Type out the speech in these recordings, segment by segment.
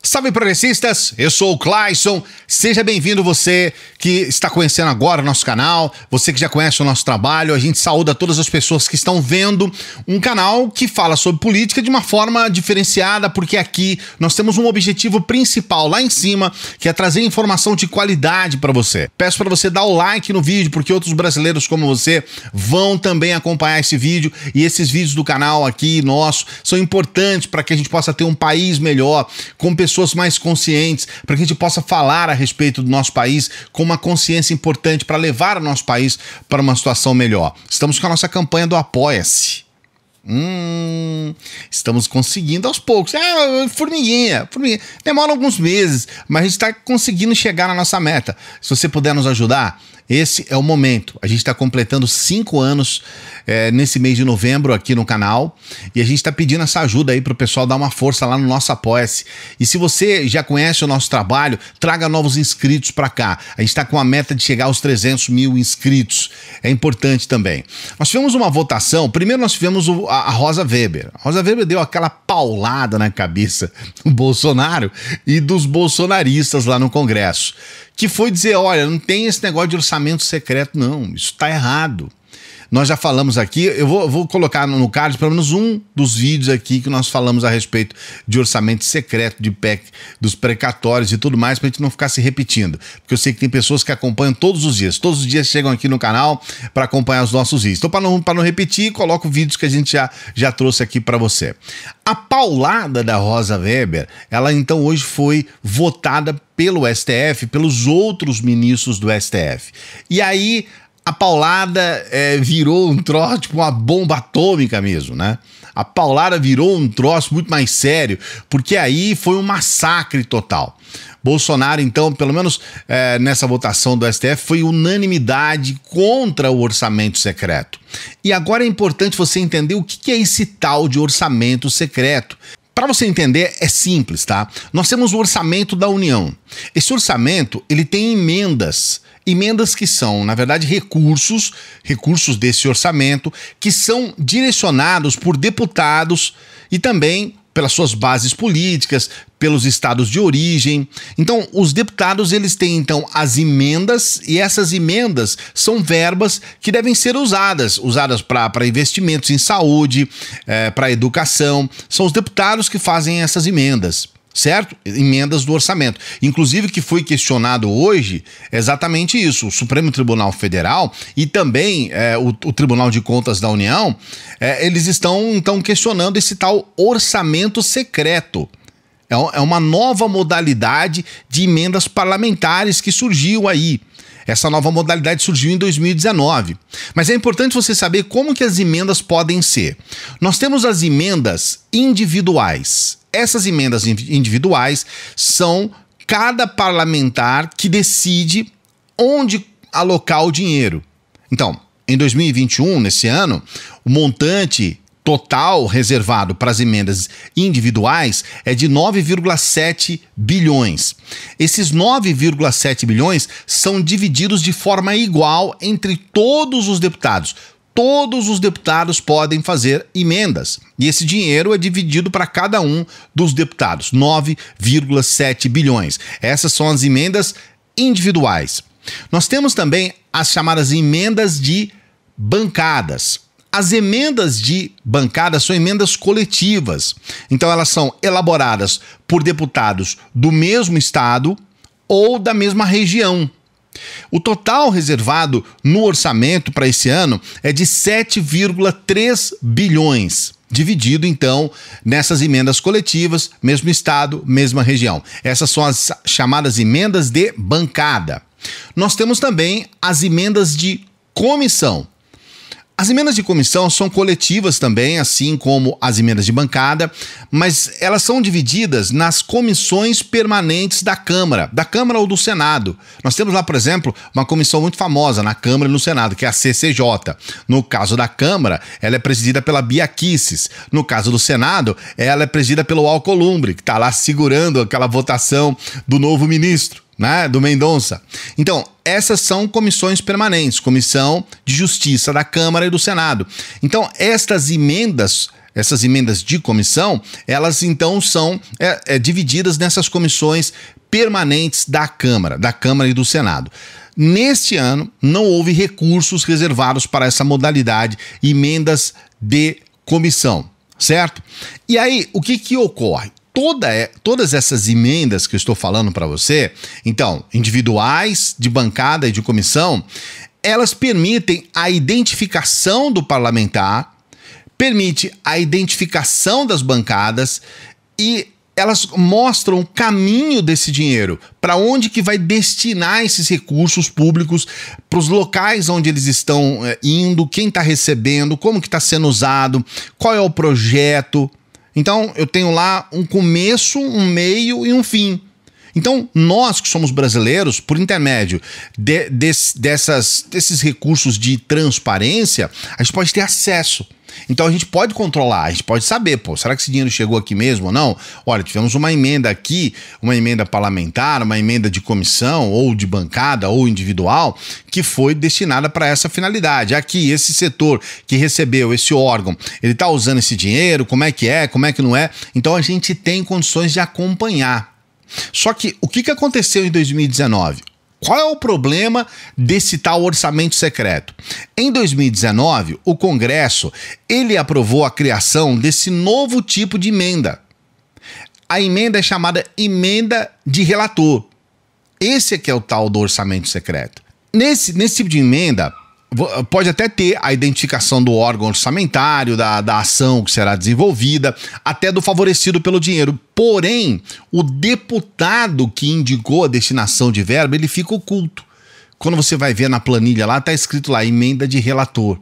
Salve progressistas, eu sou o Clayson, seja bem-vindo você que está conhecendo agora o nosso canal, você que já conhece o nosso trabalho. A gente saúda todas as pessoas que estão vendo um canal que fala sobre política de uma forma diferenciada, porque aqui nós temos um objetivo principal lá em cima, que é trazer informação de qualidade para você. Peço para você dar o like no vídeo, porque outros brasileiros como você vão também acompanhar esse vídeo, e esses vídeos do canal aqui nosso são importantes para que a gente possa ter um país melhor, com pessoas mais conscientes, para que a gente possa falar a respeito do nosso país com uma consciência importante para levar o nosso país para uma situação melhor. Estamos com a nossa campanha do Apoia-se. Estamos conseguindo aos poucos. Formiguinha. Demora alguns meses, mas a gente está conseguindo chegar na nossa meta. Se você puder nos ajudar, esse é o momento. A gente está completando 5 anos nesse mês de novembro aqui no canal, e a gente está pedindo essa ajuda aí para o pessoal dar uma força lá no nosso Apoia-se. E se você já conhece o nosso trabalho, traga novos inscritos para cá. A gente está com a meta de chegar aos 300 mil inscritos. É importante também. Nós tivemos uma votação. Primeiro nós tivemos a Rosa Weber. A Rosa Weber deu aquela paulada na cabeça do Bolsonaro e dos bolsonaristas lá no Congresso, que foi dizer, olha, não tem esse negócio de orçamento secreto, não, isso está errado. Nós já falamos aqui, eu vou colocar no card pelo menos um dos vídeos aqui que nós falamos a respeito de orçamento secreto, de PEC, dos precatórios e tudo mais, para a gente não ficar se repetindo. Porque eu sei que tem pessoas que acompanham todos os dias chegam aqui no canal para acompanhar os nossos vídeos. Então, para não repetir, coloco vídeos que a gente já trouxe aqui para você. A paulada da Rosa Weber, ela então hoje foi votada pelo STF, pelos outros ministros do STF. E aí a paulada virou um troço, tipo uma bomba atômica mesmo, né? A paulada virou um troço muito mais sério, porque aí foi um massacre total. Bolsonaro, então, pelo menos nessa votação do STF, foi unanimidade contra o orçamento secreto. E agora é importante você entender o que é esse tal de orçamento secreto. Para você entender, é simples, tá? Nós temos o orçamento da União. Esse orçamento, ele tem emendas que são, na verdade, recursos desse orçamento, que são direcionados por deputados e também pelas suas bases políticas, pelos estados de origem. Então, os deputados, eles têm, então, as emendas, e essas emendas são verbas que devem ser usadas para investimentos em saúde, para educação. São os deputados que fazem essas emendas, certo? Emendas do orçamento. Inclusive, que foi questionado hoje exatamente isso. O Supremo Tribunal Federal e também o Tribunal de Contas da União, eles estão, então, questionando esse tal orçamento secreto. É uma nova modalidade de emendas parlamentares que surgiu aí. Essa nova modalidade surgiu em 2019. Mas é importante você saber como que as emendas podem ser. Nós temos as emendas individuais. Essas emendas individuais são cada parlamentar que decide onde alocar o dinheiro. Então, em 2021, nesse ano, o montante total reservado para as emendas individuais é de 9,7 bilhões. Esses 9,7 bilhões são divididos de forma igual entre todos os deputados. Todos os deputados podem fazer emendas. E esse dinheiro é dividido para cada um dos deputados, 9,7 bilhões. Essas são as emendas individuais. Nós temos também as chamadas emendas de bancadas. As emendas de bancada são emendas coletivas. Então elas são elaboradas por deputados do mesmo estado ou da mesma região. O total reservado no orçamento para esse ano é de 7,3 bilhões, dividido então nessas emendas coletivas, mesmo estado, mesma região. Essas são as chamadas emendas de bancada. Nós temos também as emendas de comissão. As emendas de comissão são coletivas também, assim como as emendas de bancada, mas elas são divididas nas comissões permanentes da Câmara ou do Senado. Nós temos lá, por exemplo, uma comissão muito famosa na Câmara e no Senado, que é a CCJ. No caso da Câmara, ela é presidida pela Bia Kicis. No caso do Senado, ela é presidida pelo Alcolumbre, que está lá segurando aquela votação do novo ministro, né, do Mendonça. Então, essas são comissões permanentes, Comissão de Justiça da Câmara e do Senado. Então, estas emendas essas emendas de comissão, elas então são divididas nessas comissões permanentes da Câmara e do Senado. Neste ano, não houve recursos reservados para essa modalidade, emendas de comissão, certo? E aí, o que ocorre? Todas essas emendas que eu estou falando para você, então, individuais, de bancada e de comissão, elas permitem a identificação do parlamentar, permite a identificação das bancadas e elas mostram o caminho desse dinheiro, para onde que vai destinar esses recursos públicos, para os locais onde eles estão indo, quem está recebendo, como que está sendo usado, qual é o projeto. Então, eu tenho lá um começo, um meio e um fim. Então, nós que somos brasileiros, por intermédio desses recursos de transparência, a gente pode ter acesso. Então, a gente pode controlar, a gente pode saber, pô, será que esse dinheiro chegou aqui mesmo ou não? Olha, tivemos uma emenda aqui, uma emenda parlamentar, uma emenda de comissão, ou de bancada, ou individual, que foi destinada para essa finalidade. Aqui, esse setor que recebeu, esse órgão, ele está usando esse dinheiro, como é que não é? Então, a gente tem condições de acompanhar. Só que o que aconteceu em 2019? Qual é o problema desse tal orçamento secreto? Em 2019, o Congresso ele aprovou a criação desse novo tipo de emenda. A emenda é chamada emenda de relator. Esse aqui é o tal do orçamento secreto. Nesse tipo de emenda, pode até ter a identificação do órgão orçamentário, da ação que será desenvolvida, até do favorecido pelo dinheiro. Porém, o deputado que indicou a destinação de verba, ele fica oculto. Quando você vai ver na planilha lá, está escrito lá, emenda de relator.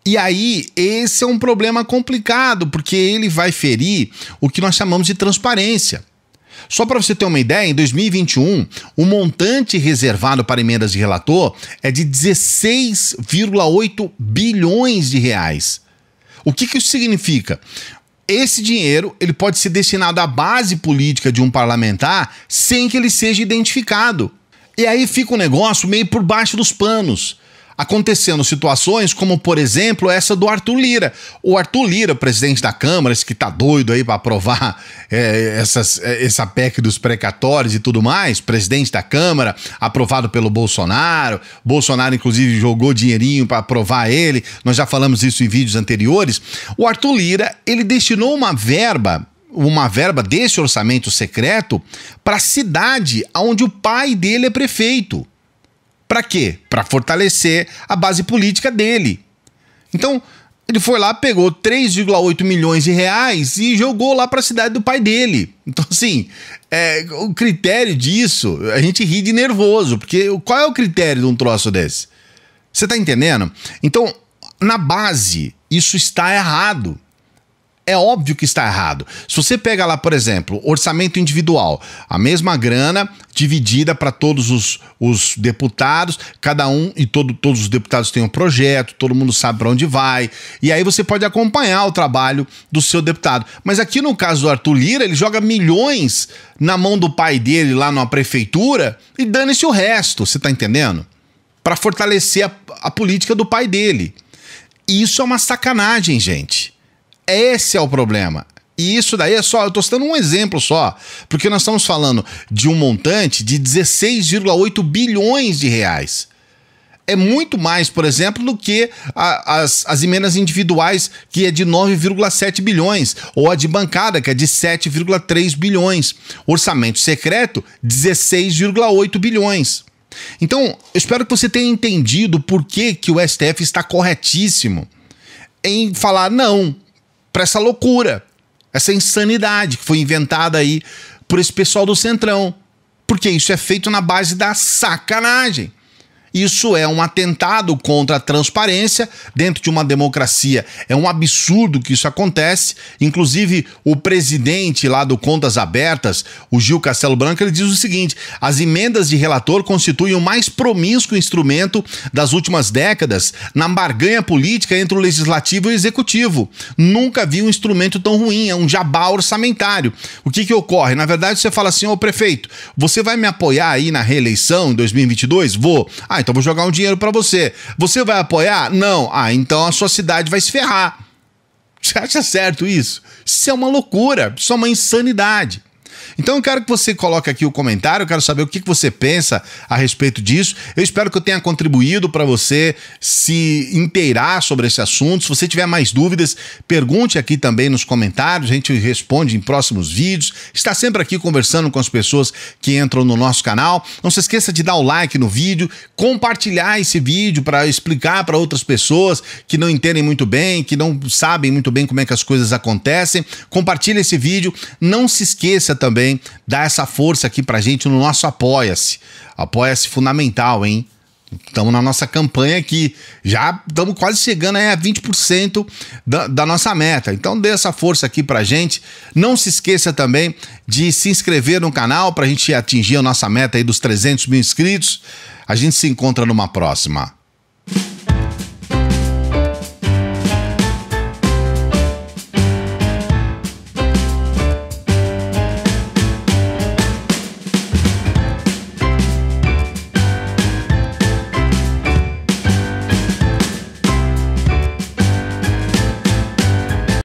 E aí, esse é um problema complicado, porque ele vai ferir o que nós chamamos de transparência. Só para você ter uma ideia, em 2021, o montante reservado para emendas de relator é de 16,8 bilhões de reais. O que isso significa? Esse dinheiro ele pode ser destinado à base política de um parlamentar sem que ele seja identificado. E aí fica um negócio meio por baixo dos panos, acontecendo situações como, por exemplo, essa do Arthur Lira. O Arthur Lira, presidente da Câmara, esse que tá doido aí para aprovar essa PEC dos precatórios e tudo mais, presidente da Câmara, aprovado pelo Bolsonaro. Bolsonaro, inclusive, jogou dinheirinho para aprovar ele. Nós já falamos isso em vídeos anteriores. O Arthur Lira, ele destinou uma verba desse orçamento secreto para a cidade onde o pai dele é prefeito. Para quê? Para fortalecer a base política dele. Então, ele foi lá, pegou 3,8 milhões de reais e jogou lá para a cidade do pai dele. Então, assim, o critério disso, a gente ri de nervoso, porque qual é o critério de um troço desse? Você tá entendendo? Então, na base, isso está errado. É óbvio que está errado. Se você pega lá, por exemplo, orçamento individual, a mesma grana dividida para todos os deputados, cada um e todos os deputados têm um projeto, todo mundo sabe para onde vai, e aí você pode acompanhar o trabalho do seu deputado. Mas aqui no caso do Arthur Lira, ele joga milhões na mão do pai dele lá numa prefeitura e dane-se o resto, você tá entendendo? Para fortalecer a política do pai dele. E isso é uma sacanagem, gente. Esse é o problema. E isso daí eu tô citando um exemplo só, porque nós estamos falando de um montante de 16,8 bilhões de reais. É muito mais, por exemplo, do que as emendas individuais, que é de 9,7 bilhões, ou a de bancada, que é de 7,3 bilhões. Orçamento secreto, 16,8 bilhões. Então, eu espero que você tenha entendido por que o STF está corretíssimo em falar não para essa loucura, essa insanidade que foi inventada aí por esse pessoal do Centrão. Porque isso é feito na base da sacanagem. Isso é um atentado contra a transparência dentro de uma democracia. É um absurdo que isso acontece. Inclusive, o presidente lá do Contas Abertas, o Gil Castelo Branco, ele diz o seguinte: as emendas de relator constituem o mais promíscuo instrumento das últimas décadas na barganha política entre o legislativo e o executivo. Nunca vi um instrumento tão ruim, é um jabá orçamentário. O que ocorre? Na verdade, você fala assim: ô prefeito, você vai me apoiar aí na reeleição em 2022? Vou. Então vou jogar um dinheiro para você. Você vai apoiar? Não. Então a sua cidade vai se ferrar. Você acha certo isso? Isso é uma loucura, isso é uma insanidade. Então eu quero que você coloque aqui o comentário, eu quero saber o que você pensa a respeito disso. Eu espero que eu tenha contribuído para você se inteirar sobre esse assunto. Se você tiver mais dúvidas, pergunte aqui também nos comentários, a gente responde em próximos vídeos. Está sempre aqui conversando com as pessoas que entram no nosso canal. Não se esqueça de dar o like no vídeo, compartilhar esse vídeo para explicar para outras pessoas que não entendem muito bem, que não sabem muito bem como é que as coisas acontecem. Compartilhe esse vídeo. Não se esqueça também, dá essa força aqui pra gente no nosso Apoia-se. Apoia-se fundamental, hein? Estamos na nossa campanha aqui, já estamos quase chegando aí a 20% da nossa meta. Então dê essa força aqui pra gente. Não se esqueça também de se inscrever no canal pra gente atingir a nossa meta aí dos 300 mil inscritos. A gente se encontra numa próxima.